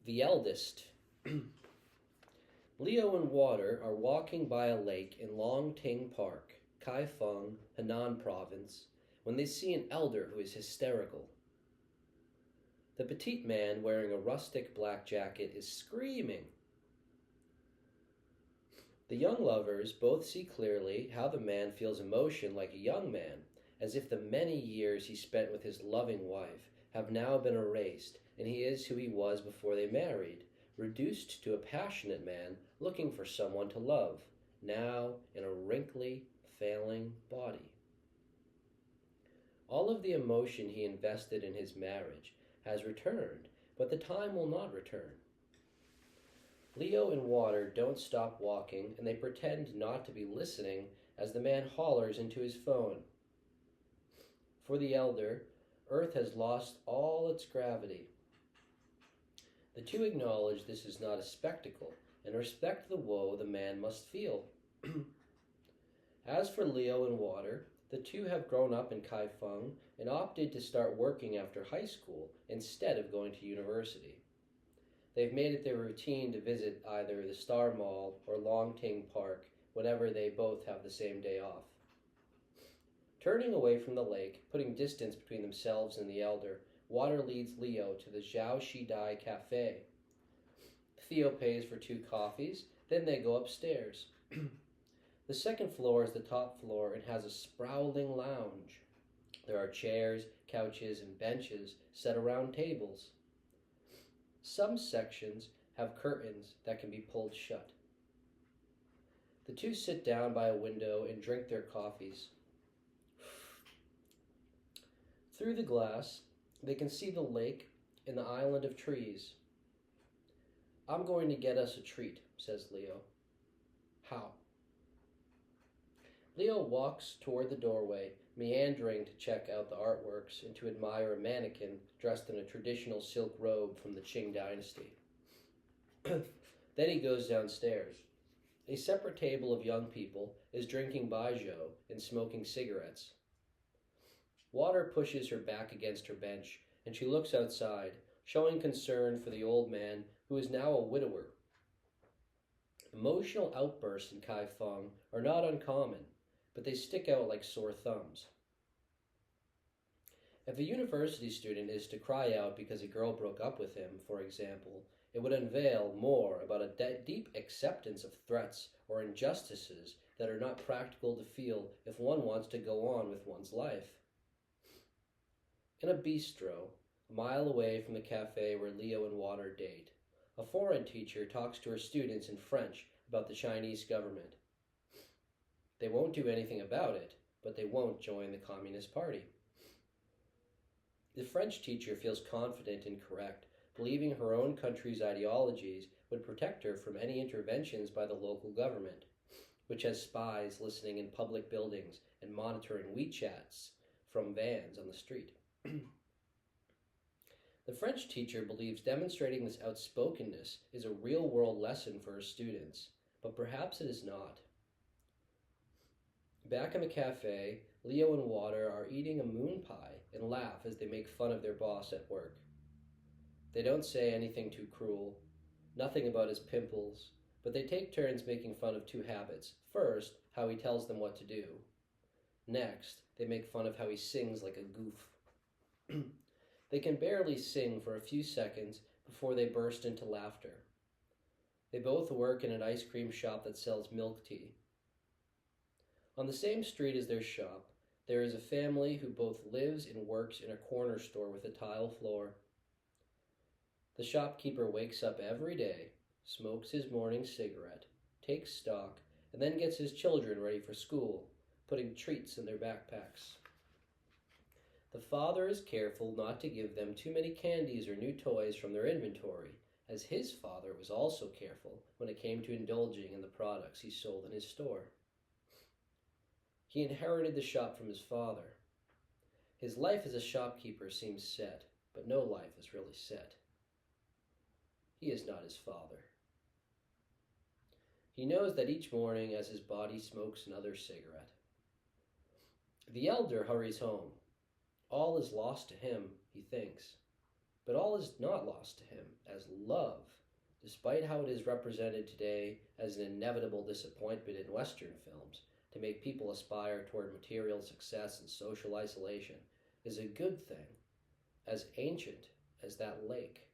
The Eldest. Leo and Water are walking by a lake in Longting Park, Kaifeng, Henan Province, when they see an elder who is hysterical. The petite man wearing a rustic black jacket is screaming. The young lovers both see clearly how the man feels emotion like a young man, as if the many years he spent with his loving wife have now been erased, and he is who he was before they married, reduced to a passionate man looking for someone to love, now in a wrinkly, failing body. All of the emotion he invested in his marriage has returned, but the time will not return. Leo and Water don't stop walking, and they pretend not to be listening as the man hollers into his phone. For the elder, Earth has lost all its gravity. The two acknowledge this is not a spectacle, and respect the woe the man must feel. As for Leo and Water, the two have grown up in Kaifeng and opted to start working after high school instead of going to university. They've made it their routine to visit either the Star Mall or Longting Park whenever they both have the same day off. Turning away from the lake, putting distance between themselves and the elder, Water leads Leo to the Zhao Shidai Cafe. Theo pays for 2 coffees, then they go upstairs. The second floor is the top floor and has a sprawling lounge. There are chairs, couches, and benches set around tables. Some sections have curtains that can be pulled shut. The two sit down by a window and drink their coffees. Through the glass, they can see the lake and the island of trees. "I'm going to get us a treat," says Leo. "How?" Leo walks toward the doorway, meandering to check out the artworks and to admire a mannequin dressed in a traditional silk robe from the Qing dynasty. Then he goes downstairs. A separate table of young people is drinking baijiu and smoking cigarettes. Water pushes her back against her bench, and she looks outside, showing concern for the old man who is now a widower. Emotional outbursts in Kaifeng are not uncommon, but they stick out like sore thumbs. If a university student is to cry out because a girl broke up with him, for example, it would unveil more about a deep acceptance of threats or injustices that are not practical to feel if one wants to go on with one's life. In a bistro, a mile away from the cafe where Leo and Water date, a foreign teacher talks to her students in French about the Chinese government. They won't do anything about it, but they won't join the Communist Party. The French teacher feels confident and correct, believing her own country's ideologies would protect her from any interventions by the local government, which has spies listening in public buildings and monitoring WeChats from vans on the street. The French teacher believes demonstrating this outspokenness is a real-world lesson for her students, but perhaps it is not. Back in the cafe, Leo and Water are eating a moon pie and laugh as they make fun of their boss at work. They don't say anything too cruel, nothing about his pimples, but they take turns making fun of 2 habits. First, how he tells them what to do. Next, they make fun of how he sings like a goof. They can barely sing for a few seconds before they burst into laughter. They both work in an ice cream shop that sells milk tea. On the same street as their shop, there is a family who both lives and works in a corner store with a tile floor. The shopkeeper wakes up every day, smokes his morning cigarette, takes stock, and then gets his children ready for school, putting treats in their backpacks. The father is careful not to give them too many candies or new toys from their inventory, as his father was also careful when it came to indulging in the products he sold in his store. He inherited the shop from his father. His life as a shopkeeper seems set, but no life is really set. He is not his father. He knows that each morning as his body smokes another cigarette. The elder hurries home. All is lost to him, he thinks. But all is not lost to him, as love, despite how it is represented today as an inevitable disappointment in Western films to make people aspire toward material success and social isolation, is a good thing, as ancient as that lake.